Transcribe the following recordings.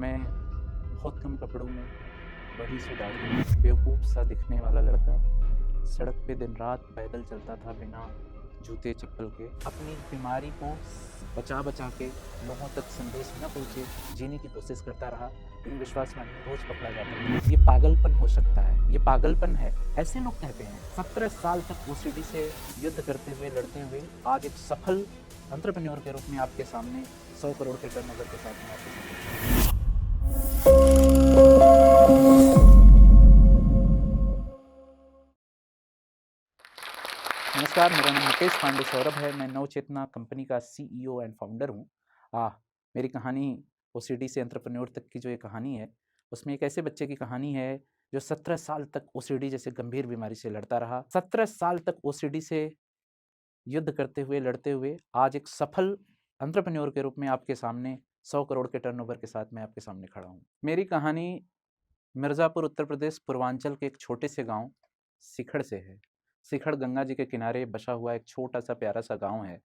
मैं बहुत कम कपड़ों में, बड़ी सी दाढ़ी, बेवकूफ़ सा दिखने वाला लड़का सड़क पे दिन रात पैदल चलता था बिना जूते चप्पल के। अपनी बीमारी को बचा बचा के लोगों तक संदेश न पहुँचे जीने की कोशिश करता रहा, लेकिन विश्वास मानिए रोज पकड़ा जाता था। ये पागलपन हो सकता है, ये पागलपन है, ऐसे लोग कहते हैं। 17 साल तक ओसीडी से युद्ध करते हुए लड़ते हुए आज एक सफल एंटरप्रेन्योर के रूप में आपके सामने 100 करोड़ के टर्नओवर के साथ में आपके सामने। नमस्कार, मेरा नाम मुकेश पांडे सौरभ है। मैं नवचेतना कंपनी का सीईओ एंड फाउंडर हूँ। मेरी कहानी ओसीडी से एंटरप्रेन्योर तक की जो ये कहानी है, उसमें एक ऐसे बच्चे की कहानी है जो 17 साल तक ओसीडी जैसे गंभीर बीमारी से लड़ता रहा। 17 साल तक ओसीडी से युद्ध करते हुए लड़ते हुए आज एक सफल एंटरप्रेन्योर के रूप में आपके सामने 100 करोड़ के टर्नओवर के साथ मैं आपके सामने खड़ा हूँ। मेरी कहानी मिर्ज़ापुर उत्तर प्रदेश पूर्वांचल के एक छोटे से गांव सिखड़ से है। सिखड़ गंगा जी के किनारे बसा हुआ एक छोटा सा प्यारा सा गांव है,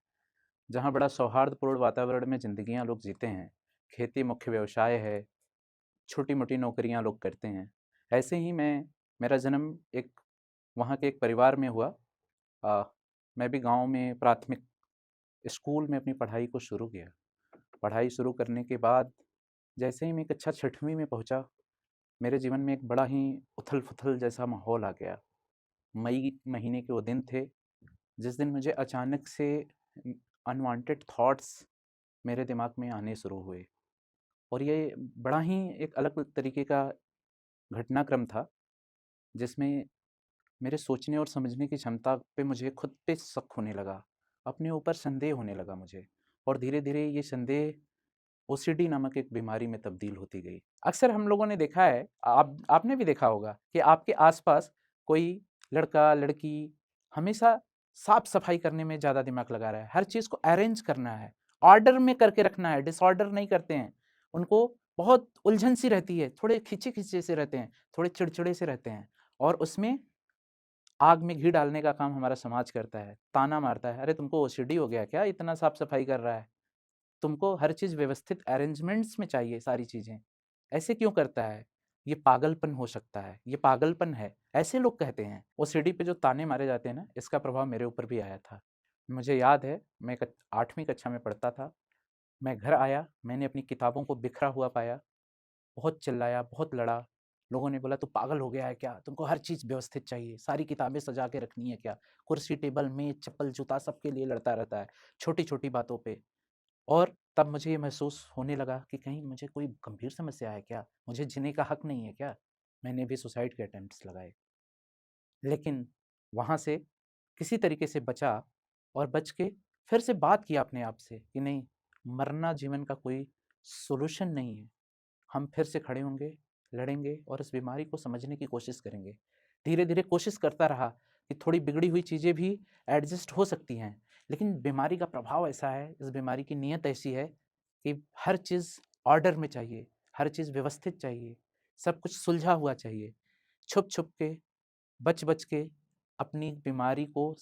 जहां बड़ा सौहार्दपूर्ण वातावरण में जिंदगियां लोग जीते हैं। खेती मुख्य व्यवसाय है, छोटी मोटी नौकरियां लोग करते हैं। ऐसे ही मेरा जन्म एक वहाँ के एक परिवार में हुआ। आ, मैं भी गांव में प्राथमिक स्कूल में अपनी पढ़ाई को शुरू किया। पढ़ाई शुरू करने के बाद जैसे ही मैं कक्षा 6वीं में पहुंचा, मेरे जीवन में एक बड़ा ही उथल-पुथल जैसा माहौल आ गया। मई महीने के वो दिन थे, जिस दिन मुझे अचानक से अनवांटेड थॉट्स मेरे दिमाग में आने शुरू हुए, और ये बड़ा ही एक अलग तरीके का घटनाक्रम था, जिसमें मेरे सोचने और समझने की क्षमता पे मुझे खुद पे शक होने लगा, अपने ऊपर संदेह होने लगा मुझे, और धीरे-धीरे ये संदेह ओसीडी नामक एक बीमारी में तब्दील होती गई। अक्सर हम लोगों ने देखा है, आपने भी देखा होगा कि आपके आसपास कोई लड़का लड़की हमेशा साफ सफाई करने में ज़्यादा दिमाग लगा रहा है। हर चीज़ को अरेंज करना है, ऑर्डर में करके रखना है, डिसऑर्डर नहीं करते हैं। उनको बहुत उलझन सी रहती है, थोड़े खींचे खींचे से रहते हैं, थोड़े चिड़चिड़े से रहते हैं, और उसमें आग में घी डालने का काम हमारा समाज करता है। ताना मारता है, अरे तुमको ओसीडी हो गया क्या, इतना साफ सफाई कर रहा है, तुमको हर चीज़ व्यवस्थित अरेंजमेंट्स में चाहिए सारी चीज़ें, ऐसे क्यों करता है? ये पागलपन हो सकता है, ये पागलपन है, ऐसे लोग कहते हैं। ओसीडी पे जो ताने मारे जाते हैं ना, इसका प्रभाव मेरे ऊपर भी आया था। मुझे याद है, मैं 8वीं कक्षा में पढ़ता था। मैं घर आया, मैंने अपनी किताबों को बिखरा हुआ पाया, बहुत चिल्लाया, बहुत लड़ा। लोगों ने बोला, तू पागल हो गया है क्या? तुमको हर चीज़ व्यवस्थित चाहिए, सारी किताबें सजा के रखनी है क्या? कुर्सी, टेबल, मेज़, चप्पल, जूता सबके लिए लड़ता रहता है, छोटी-छोटी बातों पे। और तब मुझे ये महसूस होने लगा कि कहीं मुझे कोई गंभीर समस्या है क्या? मुझे जीने का हक नहीं है क्या? मैंने भी सुसाइड के अटेम्प्ट्स लगाए। लेकिन वहाँ से किसी तरीके से बचा, और बच के फिर से बात किया अपने आप से कि नहीं, मरना जीवन का कोई सॉल्यूशन नहीं है। हम फिर से खड़े होंगे, लड़ेंगे और इस बीमारी को समझने की कोशिश करेंगे। धीरे-धीरे कोशिश करता रहा कि थोड़ी बिगड़ी हुई चीज़ें भी एडजस्ट हो सकती हैं, लेकिन बीमारी का प्रभाव ऐसा है, इस बीमारी की नीयत ऐसी है कि हर चीज़ ऑर्डर में चाहिए, हर चीज़ व्यवस्थित चाहिए, सब कुछ सुलझा हुआ चाहिए। छुप-छुप के, बच-बच के, अपनी बीमारी को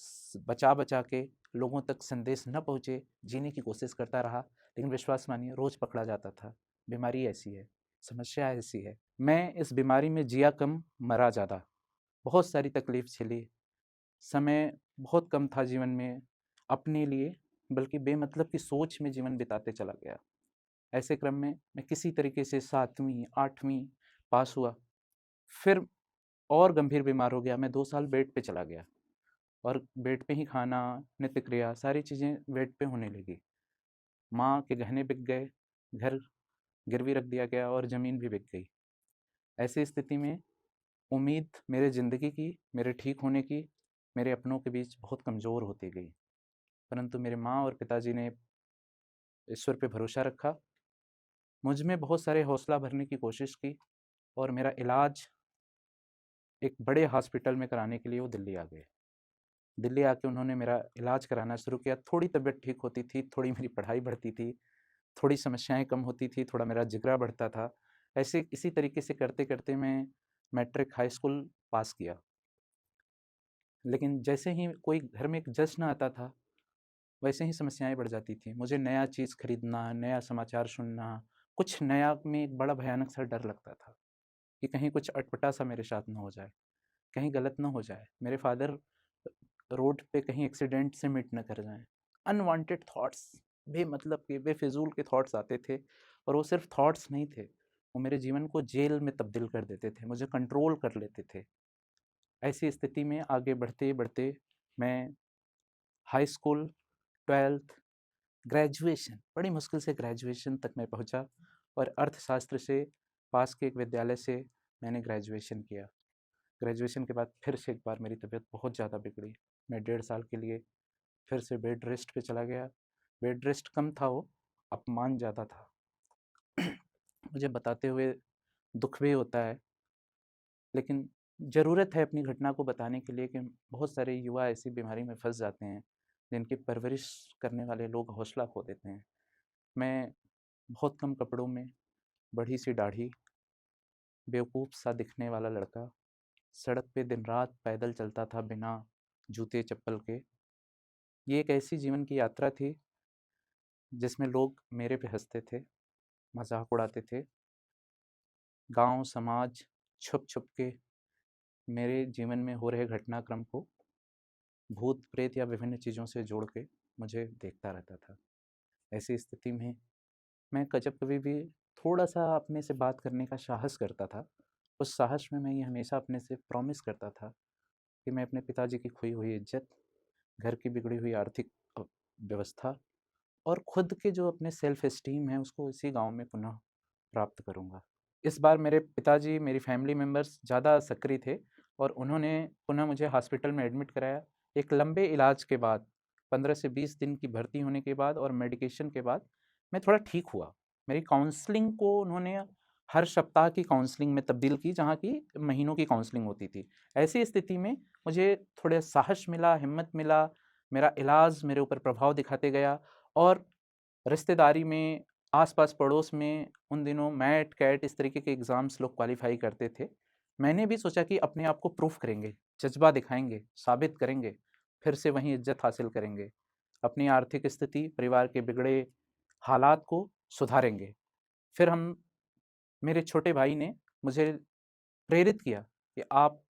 बचा-बचा के लोगों तक संदेश न पहुँचे, जीने की कोशिश करता रहा, लेकिन विश्वास मानिए रोज़ पकड़ा जाता था। बीमारी ऐसी है, समस्या ऐसी है। मैं इस बीमारी में जिया कम, मरा ज़्यादा। बहुत सारी तकलीफ़ झेली, समय बहुत कम था जीवन में अपने लिए, बल्कि बेमतलब की सोच में जीवन बिताते चला गया। ऐसे क्रम में मैं किसी तरीके से 7वीं 8वीं पास हुआ, फिर और गंभीर बीमार हो गया। मैं 2 साल बेड पे चला गया, और बेड पे ही खाना, नित्य क्रिया, सारी चीज़ें बेड पे होने लगी। माँ के गहने बिक गए, घर गिरवी रख दिया गया, और ज़मीन भी बिक गई। ऐसी स्थिति में उम्मीद मेरे ज़िंदगी की, मेरे ठीक होने की, मेरे अपनों के बीच बहुत कमज़ोर होती गई। परंतु मेरे माँ और पिताजी ने ईश्वर पे भरोसा रखा, मुझ में बहुत सारे हौसला भरने की कोशिश की, और मेरा इलाज एक बड़े हॉस्पिटल में कराने के लिए वो दिल्ली आ गए। दिल्ली आके उन्होंने मेरा इलाज कराना शुरू किया। थोड़ी तबीयत ठीक होती थी, थोड़ी मेरी पढ़ाई बढ़ती थी, थोड़ी समस्याएँ कम होती थी, थोड़ा मेरा जिगरा बढ़ता था। ऐसे इसी तरीके से करते-करते मैं मैट्रिक हाई स्कूल पास किया। लेकिन जैसे ही कोई घर में एक जश्न आता था, वैसे ही समस्याएँ बढ़ जाती थीं। मुझे नया चीज़ खरीदना, नया समाचार सुनना, कुछ नया में एक बड़ा भयानक सा डर लगता था कि कहीं कुछ अटपटा सा मेरे साथ ना हो जाए, कहीं गलत ना हो जाए, मेरे फादर रोड पे कहीं एक्सीडेंट से मिट न कर जाएँ। अनवांटेड थॉट्स, बेमतलब के, बेफिज़ूल के थॉट्स आते थे और वो सिर्फ़ थॉट्स नहीं थे, वो मेरे जीवन को जेल में तब्दील कर देते थे, मुझे कंट्रोल कर लेते थे। ऐसी स्थिति में आगे बढ़ते-बढ़ते मैं हाई स्कूल, 12th, ग्रेजुएशन, बड़ी मुश्किल से ग्रेजुएशन तक मैं पहुँचा और अर्थशास्त्र से पास के एक विद्यालय से मैंने ग्रेजुएशन किया। ग्रेजुएशन के बाद फिर से एक बार मेरी तबीयत बहुत ज़्यादा बिगड़ी। मैं 1.5 साल के लिए फिर से बेड रेस्ट पे चला गया। बेड रेस्ट कम था वो, अपमान ज़्यादा था। मुझे बताते हुए दुःख भी होता है, लेकिन ज़रूरत है अपनी घटना को बताने के लिए कि बहुत सारे युवा ऐसी बीमारी में फँस जाते हैं, जिनकी परवरिश करने वाले लोग हौसला खो देते हैं। मैं बहुत कम कपड़ों में, बड़ी-सी दाढ़ी, बेवकूफ़ सा दिखने वाला लड़का, सड़क पे दिन-रात पैदल चलता था बिना जूते-चप्पल के। ये एक ऐसी जीवन की यात्रा थी, जिसमें लोग मेरे पे हँसते थे, मज़ाक उड़ाते थे। गाँव, समाज छुप-छुप के मेरे जीवन में हो रहे घटनाक्रम को भूत-प्रेत या विभिन्न चीज़ों से जोड़ के मुझे देखता रहता था। ऐसी स्थिति में मैं जब कभी भी थोड़ा-सा अपने से बात करने का साहस करता था, उस साहस में मैं ये हमेशा अपने से प्रॉमिस करता था कि मैं अपने पिताजी की खोई हुई इज़्ज़त, घर की बिगड़ी हुई आर्थिक व्यवस्था और खुद के जो अपने सेल्फ एस्टीम है, उसको इसी गाँव में पुनः प्राप्त करूँगा। इस बार मेरे पिताजी, मेरी फैमिली मेंबर्स ज़्यादा सक्रिय थे और उन्होंने पुनः मुझे हॉस्पिटल में एडमिट कराया। एक लंबे इलाज के बाद, 15 से 20 दिन की भर्ती होने के बाद और मेडिकेशन के बाद मैं थोड़ा ठीक हुआ। मेरी काउंसलिंग को उन्होंने हर सप्ताह की काउंसलिंग में तब्दील की, जहाँ की महीनों की काउंसलिंग होती थी। ऐसी स्थिति में मुझे थोड़ा साहस मिला, हिम्मत मिला, मेरा इलाज मेरे ऊपर प्रभाव दिखाते गया और रिश्तेदारी में, आस-पास पड़ोस में उन दिनों मैट, कैट इस तरीके के एग्ज़ाम्स लोग क्वालीफ़ाई करते थे। मैंने भी सोचा कि अपने आप को प्रूफ़ करेंगे, जज़्बा दिखाएँगे, साबित करेंगे, फिर से वहीं इज़्ज़त हासिल करेंगे। अपनी आर्थिक स्थिति, परिवार के बिगड़े हालात को सुधारेंगे। फिर हम मेरे छोटे भाई ने मुझे प्रेरित किया कि आप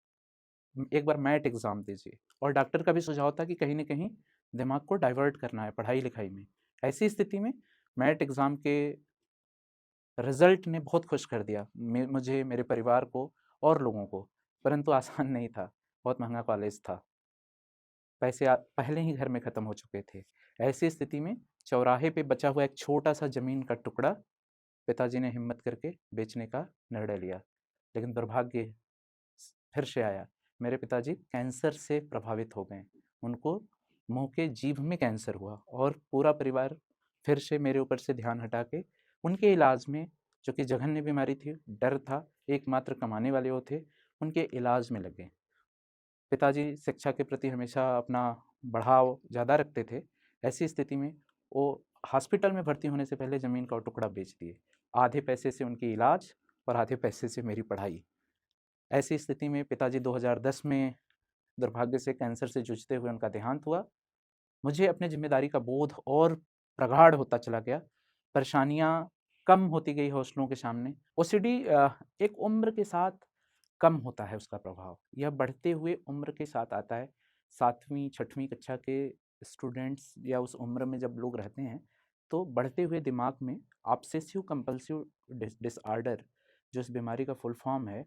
एक बार मैट एग्ज़ाम दीजिए और डॉक्टर का भी सुझाव था कि कहीं न कहीं दिमाग को डाइवर्ट करना है पढ़ाई-लिखाई में। ऐसी स्थिति में मैट एग्ज़ाम के रिज़ल्ट ने बहुत खुश कर दिया मुझे, मेरे परिवार को और लोगों को, परंतु आसान नहीं था, बहुत महँगा कॉलेज था। पैसे पहले ही घर में ख़त्म हो चुके थे। ऐसी स्थिति में चौराहे पे बचा हुआ एक छोटा-सा ज़मीन का टुकड़ा पिताजी ने हिम्मत करके बेचने का निर्णय लिया। लेकिन दुर्भाग्य फिर से आया। मेरे पिताजी कैंसर से प्रभावित हो गए। उनको मुँह के जीभ में कैंसर हुआ और पूरा परिवार फिर से मेरे ऊपर से ध्यान हटा के उनके इलाज में, जो कि जघन्य बीमारी थी, डर था, एकमात्र कमाने वाले वो थे, उनके इलाज में लगे। पिताजी शिक्षा के प्रति हमेशा अपना बढ़ाव ज़्यादा रखते थे। ऐसी स्थिति में वो हॉस्पिटल में भर्ती होने से पहले ज़मीन का वो टुकड़ा बेच दिए। आधे पैसे से उनकी इलाज और आधे पैसे से मेरी पढ़ाई। ऐसी स्थिति में पिताजी 2010 में दुर्भाग्य से कैंसर से जूझते हुए उनका देहांत हुआ। मुझे अपनी ज़िम्मेदारी का बोध और प्रगाढ़ होता चला गया। परेशानियाँ कम होती गई हौसलों के सामने। ओसीडी एक उम्र के साथ कम होता है उसका प्रभाव। यह बढ़ते हुए उम्र के साथ आता है। 7वीं 6वीं कक्षा के स्टूडेंट्स या उस उम्र में जब लोग रहते हैं, तो बढ़ते हुए दिमाग में ऑब्सेसिव कंपल्सिव डिसऑर्डर, जो इस बीमारी का फुल फॉर्म है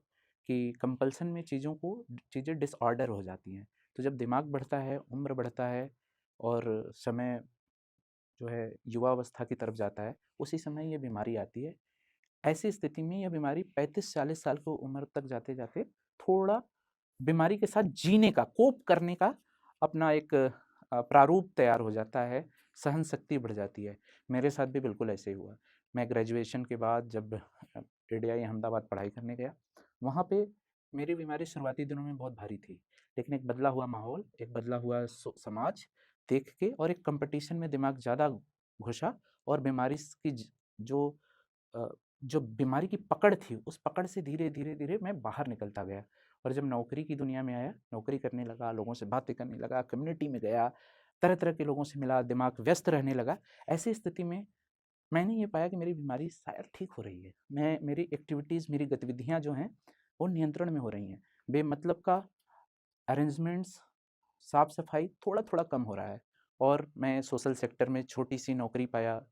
कि कंपल्सन में चीज़ें डिसऑर्डर हो जाती हैं। तो जब दिमाग बढ़ता है, उम्र बढ़ता है और समय जो है युवावस्था की तरफ जाता है, उसी समय ये बीमारी आती है। ऐसी स्थिति में यह बीमारी 35-40 साल की उम्र तक जाते-जाते थोड़ा बीमारी के साथ जीने का, कोप करने का अपना एक प्रारूप तैयार हो जाता है, सहन शक्ति बढ़ जाती है। मेरे साथ भी बिल्कुल ऐसे ही हुआ। मैं ग्रेजुएशन के बाद जब एडीआई अहमदाबाद पढ़ाई करने गया, वहाँ पे मेरी बीमारी शुरुआती दिनों में बहुत भारी थी। लेकिन एक बदला हुआ माहौल, एक बदला हुआ समाज देख के और एक कॉम्पिटिशन में दिमाग ज़्यादा घुसा और बीमारी की जो अ, जो बीमारी की पकड़ थी, उस पकड़ से धीरे-धीरे मैं बाहर निकलता गया और जब नौकरी की दुनिया में आया, नौकरी करने लगा, लोगों से बातें करने लगा, कम्युनिटी में गया, तरह-तरह के लोगों से मिला, दिमाग व्यस्त रहने लगा। ऐसी स्थिति में मैंने ये पाया कि मेरी बीमारी शायद ठीक हो रही है। मेरी एक्टिविटीज़, मेरी गतिविधियाँ जो हैं, वो नियंत्रण में हो रही हैं। बेमतलब का अरेंजमेंट्स, साफ-सफाई थोड़ा-थोड़ा कम हो रहा है और मैं सोशल सेक्टर में छोटी-सी नौकरी पाया।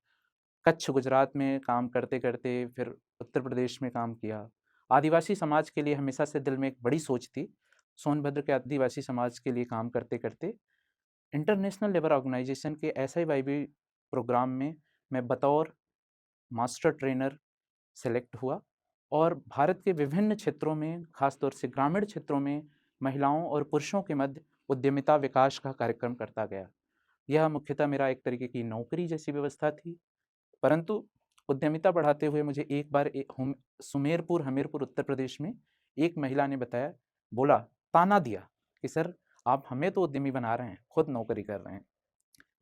कच्छ, गुजरात में काम करते-करते फिर उत्तर प्रदेश में काम किया। आदिवासी समाज के लिए हमेशा से दिल में एक बड़ी सोच थी। सोनभद्र के आदिवासी समाज के लिए काम करते-करते इंटरनेशनल लेबर ऑर्गेनाइजेशन के एसआईवाईबी प्रोग्राम में मैं बतौर मास्टर ट्रेनर सेलेक्ट हुआ और भारत के विभिन्न क्षेत्रों में, खासतौर से ग्रामीण क्षेत्रों में महिलाओं और पुरुषों के मध्य उद्यमिता विकास का कार्यक्रम करता गया। यह मुख्यतः मेरा एक तरीके की नौकरी जैसी व्यवस्था थी, परंतु उद्यमिता बढ़ाते हुए मुझे एक बार सुमेरपुर, हमीरपुर उत्तर प्रदेश में एक महिला ने बताया, बोला, ताना दिया कि सर, आप हमें तो उद्यमी बना रहे हैं, खुद नौकरी कर रहे हैं।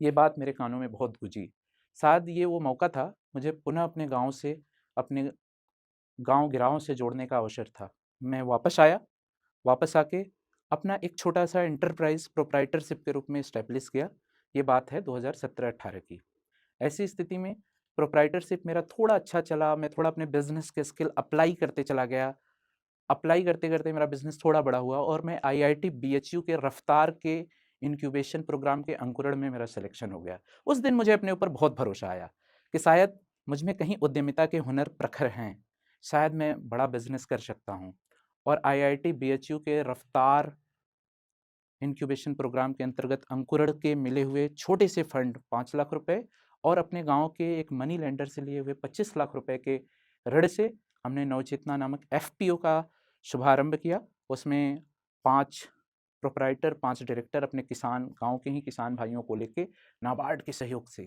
ये बात मेरे कानों में बहुत गूंजी। शायद ये वो मौका था मुझे पुनः अपने गांव से, अपने गांव गिरांव से जोड़ने का अवसर था। मैं वापस आया, वापस आके अपना एक छोटा सा एंटरप्राइज प्रोप्राइटरशिप के रूप में स्टैब्लिश किया। ये बात है 2017-18 की। ऐसी स्थिति में प्रोप्राइटरशिप मेरा थोड़ा अच्छा चला, मैं थोड़ा अपने बिजनेस के स्किल अप्लाई करते चला गया। अप्लाई करते-करते मेरा बिज़नेस थोड़ा बड़ा हुआ और मैं आईआईटी बीएचयू के रफ्तार के इनक्यूबेशन प्रोग्राम के अंकुरण में मेरा सिलेक्शन हो गया। उस दिन मुझे अपने ऊपर बहुत भरोसा आया कि शायद मुझ में कहीं उद्यमिता के हुनर प्रखर हैं, शायद मैं बड़ा बिज़नेस कर सकता हूँ। और आईआईटी बीएचयू के रफ्तार इनक्यूबेशन प्रोग्राम के अंतर्गत अंकुरण के मिले हुए छोटे से फंड 5 लाख रुपए और अपने गांव के एक मनी लेंडर से लिए हुए 25 लाख रुपए के ऋण से हमने नवचेतना नामक एफपीओ का शुभारंभ किया। उसमें 5 प्रोप्राइटर, 5 डायरेक्टर अपने किसान, गांव के ही किसान भाइयों को लेके नाबार्ड के सहयोग से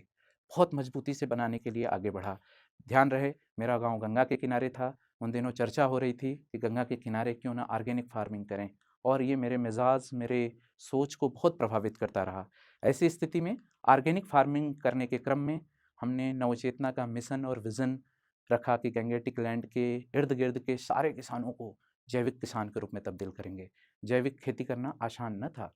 बहुत मजबूती से बनाने के लिए आगे बढ़ा। ध्यान रहे, मेरा गांव गंगा के किनारे था। उन दिनों चर्चा हो रही थी कि गंगा के किनारे क्यों ना ऑर्गेनिक फार्मिंग करें और ये मेरे मिजाज, मेरे सोच को बहुत प्रभावित करता रहा। ऐसी स्थिति में ऑर्गेनिक फार्मिंग करने के क्रम में हमने नवचेतना का मिशन और विज़न रखा कि गंगेटिक लैंड के इर्द-गिर्द के सारे किसानों को जैविक किसान के रूप में तब्दील करेंगे। जैविक खेती करना आसान न था।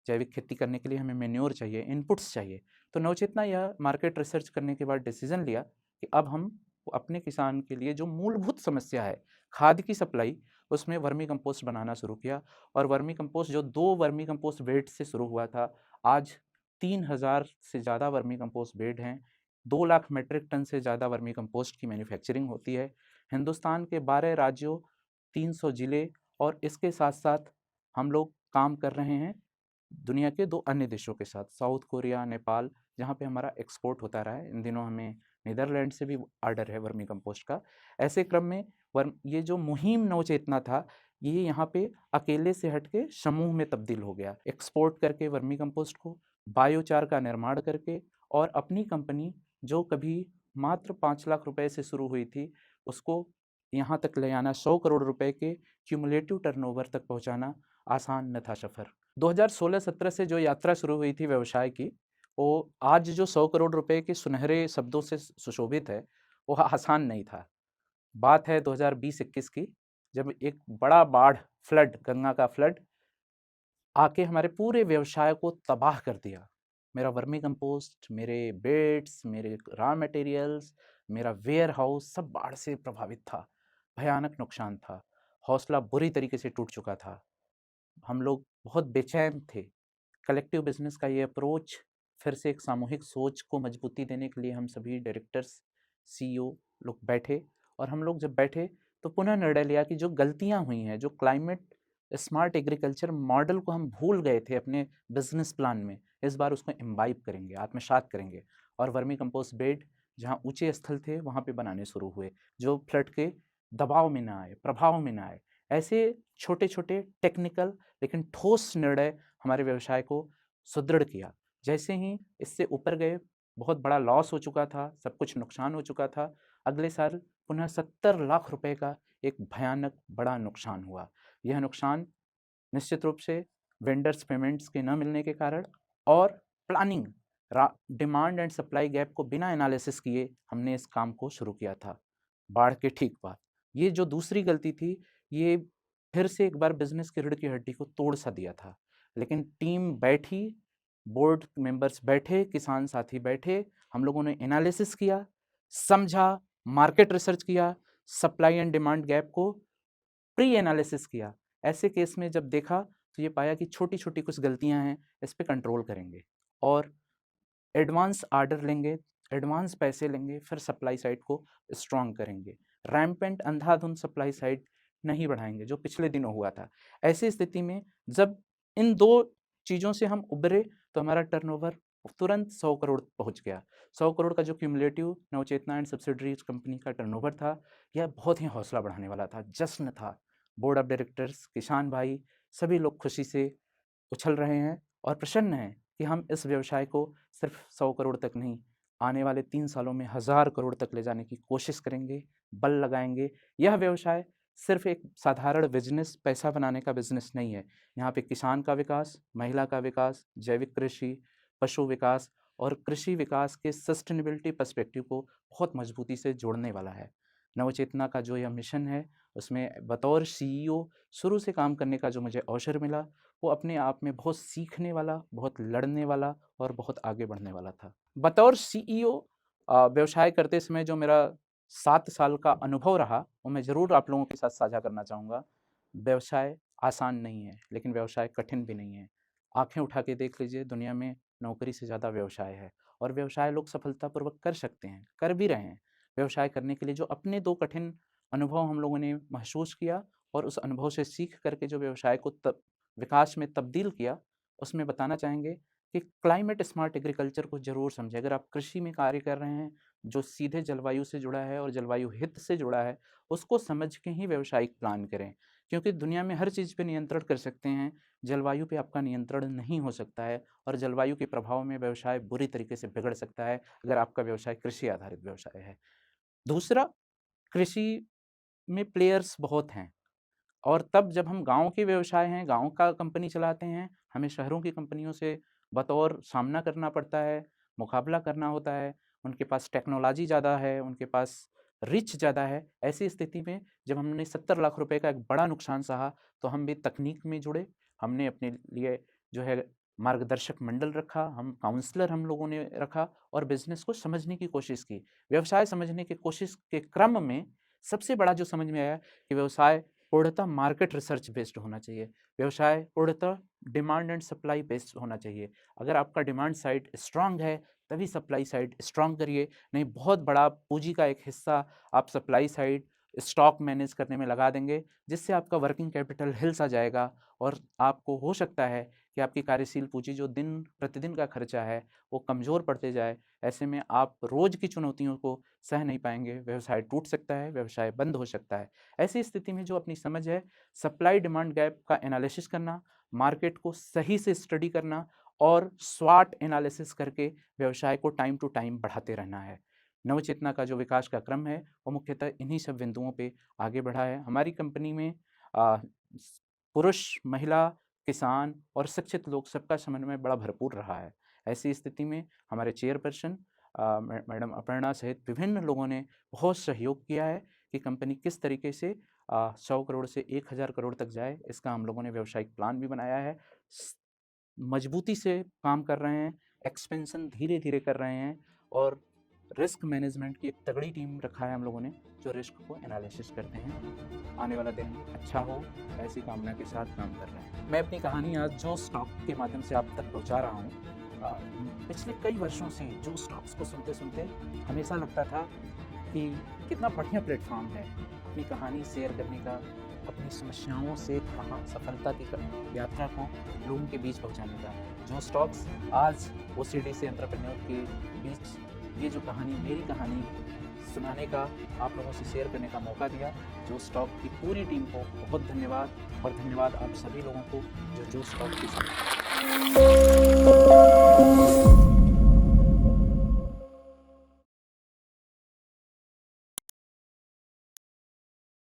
जैविक खेती करने के लिए हमें मैन्योर चाहिए, इनपुट्स चाहिए। तो नवचेतना यह मार्केट रिसर्च करने के बाद डिसीजन लिया कि अब हम अपने किसान के लिए जो मूलभूत समस्या है, खाद की सप्लाई, उसमें वर्मी कंपोस्ट बनाना शुरू किया और वर्मी कंपोस्ट जो 2 वर्मी कंपोस्ट बेड से शुरू हुआ था, आज 3000 से ज़्यादा वर्मी कंपोस्ट बेड हैं। 2 लाख मीट्रिक टन से ज़्यादा वर्मी कंपोस्ट की मैन्युफैक्चरिंग होती है। हिंदुस्तान के 12 राज्यों, 300 ज़िले और इसके साथ-साथ हम लोग काम कर रहे हैं दुनिया के 2 अन्य देशों के साथ, साउथ कोरिया, नेपाल, जहाँ पे हमारा एक्सपोर्ट होता रहा है। इन दिनों हमें नीदरलैंड से भी ऑर्डर है वर्मी कंपोस्ट का। ऐसे क्रम में ये जो मुहिम नवचेतना था, ये यहाँ पे अकेले से हट के समूह में तब्दील हो गया। एक्सपोर्ट करके वर्मी कंपोस्ट को, बायोचार का निर्माण करके और अपनी कंपनी जो कभी मात्र 5 लाख रुपए से शुरू हुई थी, उसको यहाँ तक ले आना, 100 करोड़ रुपए के क्यूमुलेटिव टर्नओवर तक पहुँचाना आसान न था सफ़र। 2016-17 से जो यात्रा शुरू हुई थी व्यवसाय की, वो आज जो 100 करोड़ रुपए के सुनहरे शब्दों से सुशोभित है, वो आसान नहीं था। बात है 2020-21 की, जब एक बड़ा बाढ़, फ्लड, गंगा का फ्लड आके हमारे पूरे व्यवसाय को तबाह कर दिया। मेरा वर्मी कंपोस्ट, मेरे बेड्स, मेरे रॉ मटेरियल्स, मेरा वेयर हाउस सब बाढ़ से प्रभावित था। भयानक नुकसान था। हौसला बुरी तरीके से टूट चुका था। हम लोग बहुत बेचैन थे। कलेक्टिव बिजनेस का ये अप्रोच, फिर से एक सामूहिक सोच को मजबूती देने के लिए हम सभी डायरेक्टर्स, सीईओ लोग बैठे और हम लोग जब बैठे तो पुनः निर्णय लिया कि जो गलतियां हुई हैं, जो क्लाइमेट स्मार्ट एग्रीकल्चर मॉडल को हम भूल गए थे अपने बिजनेस प्लान में, इस बार उसको इम्बाइब करेंगे, आत्मसात करेंगे और वर्मी कंपोस्ट बेड जहाँ ऊंचे स्थल थे वहाँ पे बनाने शुरू हुए, जो फ्लड के दबाव में ना आए, प्रभाव में ना आए। ऐसे छोटे छोटे टेक्निकल लेकिन ठोस निर्णय हमारे व्यवसाय को सुदृढ़ किया। जैसे ही इससे ऊपर गए, बहुत बड़ा लॉस हो चुका था, सब कुछ नुकसान हो चुका था। अगले साल पुनः 70 लाख रुपए का एक भयानक बड़ा नुकसान हुआ। यह नुकसान निश्चित रूप से वेंडर्स पेमेंट्स के न मिलने के कारण और planning, demand and supply gap को बिना एनालिसिस किए हमने इस काम को शुरू किया था बाढ़ के ठीक बाद। ये जो दूसरी गलती थी, ये फिर से एक बार बिजनेस की रीढ़ की हड्डी को तोड़ सा दिया था। लेकिन टीम बैठी, बोर्ड मेंबर्स बैठे, किसान साथी बैठे, हम लोगों ने एनालिसिस किया, समझा, मार्केट रिसर्च किया, सप्लाई एंड डिमांड गैप को प्री एनालिसिस किया। ऐसे केस में जब देखा तो ये पाया कि छोटी-छोटी कुछ गलतियाँ हैं, इस पे कंट्रोल करेंगे और एडवांस ऑर्डर लेंगे, एडवांस पैसे लेंगे, फिर सप्लाई साइड को स्ट्रॉन्ग करेंगे। रैम्पेंट अंधाधुंध सप्लाई साइड नहीं बढ़ाएँगे, जो पिछले दिनों हुआ था। ऐसी स्थिति में जब इन 2 चीज़ों से हम उभरे तो हमारा टर्नओवर तुरंत 100 करोड़ पहुँच गया। 100 करोड़ का जो cumulative Navchetana and subsidiaries company का टर्नओवर था, यह बहुत ही हौसला बढ़ाने वाला था, जश्न था। बोर्ड ऑफ डायरेक्टर्स, किसान भाई, सभी लोग खुशी से उछल रहे हैं और प्रसन्न हैं कि हम इस व्यवसाय को सिर्फ 100 करोड़ तक नहीं, आने वाले 3 सालों में 1000 करोड़ तक ले जाने की कोशिश करेंगे, बल लगाएँगे। यह व्यवसाय सिर्फ एक साधारण बिज़नेस, पैसा बनाने का बिज़नेस नहीं है। यहाँ पे किसान का विकास, महिला का विकास, जैविक कृषि, पशु विकास और कृषि विकास के सस्टेनेबिलिटी पर्सपेक्टिव को बहुत मजबूती से जोड़ने वाला है। नवचेतना का जो यह मिशन है, उसमें बतौर सीईओ शुरू से काम करने का जो मुझे अवसर मिला, वो अपने आप में बहुत सीखने वाला, बहुत लड़ने वाला और बहुत आगे बढ़ने वाला था। बतौर सीईओ व्यवसाय करते समय जो मेरा 7 साल का अनुभव रहा, वो मैं ज़रूर आप लोगों के साथ साझा करना चाहूँगा। व्यवसाय आसान नहीं है, लेकिन व्यवसाय कठिन भी नहीं है। आँखें उठा के देख लीजिए, दुनिया में नौकरी से ज़्यादा व्यवसाय है और व्यवसाय लोग सफलतापूर्वक कर सकते हैं, कर भी रहे हैं। व्यवसाय करने के लिए जो अपने 2 कठिन अनुभव हम लोगों ने महसूस किया और उस अनुभव से सीख करके जो व्यवसाय को विकास में तब्दील किया, उसमें बताना चाहेंगे कि क्लाइमेट स्मार्ट एग्रीकल्चर को ज़रूर समझें। अगर आप कृषि में कार्य कर रहे हैं, जो सीधे जलवायु से जुड़ा है और जलवायु हित से जुड़ा है, उसको समझ के ही व्यावसायिक प्लान करें। क्योंकि दुनिया में हर चीज़ पे नियंत्रण कर सकते हैं, जलवायु पे आपका नियंत्रण नहीं हो सकता है और जलवायु के प्रभाव में व्यवसाय बुरी तरीके से बिगड़ सकता है, अगर आपका व्यवसाय कृषि आधारित व्यवसाय है। दूसरा, कृषि में प्लेयर्स बहुत हैं और तब जब हम गाँव के व्यवसाय हैं, गाँव का कंपनी चलाते हैं, हमें शहरों की कंपनियों से बतौर सामना करना पड़ता है, मुकाबला करना होता है। उनके पास टेक्नोलॉजी ज़्यादा है, उनके पास रीच ज़्यादा है। ऐसी स्थिति में जब हमने 70 लाख रुपए का एक बड़ा नुकसान सहा, तो हम भी तकनीक में जुड़े। हमने अपने लिए जो है मार्गदर्शक मंडल रखा, हम काउंसलर हम लोगों ने रखा और बिज़नेस को समझने की कोशिश की। व्यवसाय समझने की कोशिश के क्रम में सबसे बड़ा जो समझ में आया कि व्यवसाय पूर्णतः मार्केट रिसर्च बेस्ड होना चाहिए। व्यवसाय पूर्णतः डिमांड एंड सप्लाई बेस्ड होना चाहिए। अगर आपका डिमांड साइड स्ट्रांग है, तभी सप्लाई साइड स्ट्रांग करिए, नहीं बहुत बड़ा पूँजी का एक हिस्सा आप सप्लाई साइड स्टॉक मैनेज करने में लगा देंगे, जिससे आपका वर्किंग कैपिटल हिल सा जाएगा और आपको हो सकता है कि आपकी कार्यशील पूँजी जो दिन प्रतिदिन का खर्चा है, वो कमज़ोर पड़ते जाए। ऐसे में आप रोज़ की चुनौतियों को सह नहीं पाएँगे, व्यवसाय टूट सकता है, व्यवसाय बंद हो सकता है। ऐसी स्थिति में जो अपनी समझ है, सप्लाई डिमांड गैप का एनालिसिस करना, मार्केट को सही से स्टडी करना और स्वॉट एनालिसिस करके व्यवसाय को टाइम टू टाइम बढ़ाते रहना है। नवचेतना का जो विकास का क्रम है, वो मुख्यतः इन्हीं सब बिंदुओं पे आगे बढ़ा है। हमारी कंपनी में पुरुष, महिला, किसान और शिक्षित लोग सबका समन्वय बड़ा भरपूर रहा है। ऐसी स्थिति में हमारे चेयरपर्सन मैडम अपर्णा सहित विभिन्न लोगों ने बहुत सहयोग किया है कि कंपनी किस तरीके से 100 करोड़ से 1000 करोड़ तक जाए, इसका हम लोगों ने व्यावसायिक प्लान भी बनाया है। मजबूती से काम कर रहे हैं, एक्सपेंशन धीरे-धीरे कर रहे हैं और रिस्क मैनेजमेंट की एक तगड़ी टीम रखा है हम लोगों ने, जो रिस्क को एनालिसिस करते हैं। आने वाला दिन अच्छा हो, ऐसी कामना के साथ काम कर रहे हैं। मैं अपनी कहानी आज जो स्टॉक के माध्यम से आप तक पहुँचा रहा हूँ, पिछले कई वर्षों से जो स्टॉक्स को सुनते-सुनते हमेशा लगता था कि कितना बढ़िया प्लेटफ़ॉर्म है अपनी कहानी शेयर करने का, अपनी समस्याओं से कहाँ सफलता की यात्रा को लोगों के बीच पहुँचाने का। जो स्टॉक्स आज ओसीडी से एंटरप्रेन्योर के बीच ये जो कहानी, मेरी कहानी सुनाने का, आप लोगों से शेयर करने का मौका दिया, जो स्टॉक की पूरी टीम को बहुत धन्यवाद और धन्यवाद आप सभी लोगों को जो स्टॉक की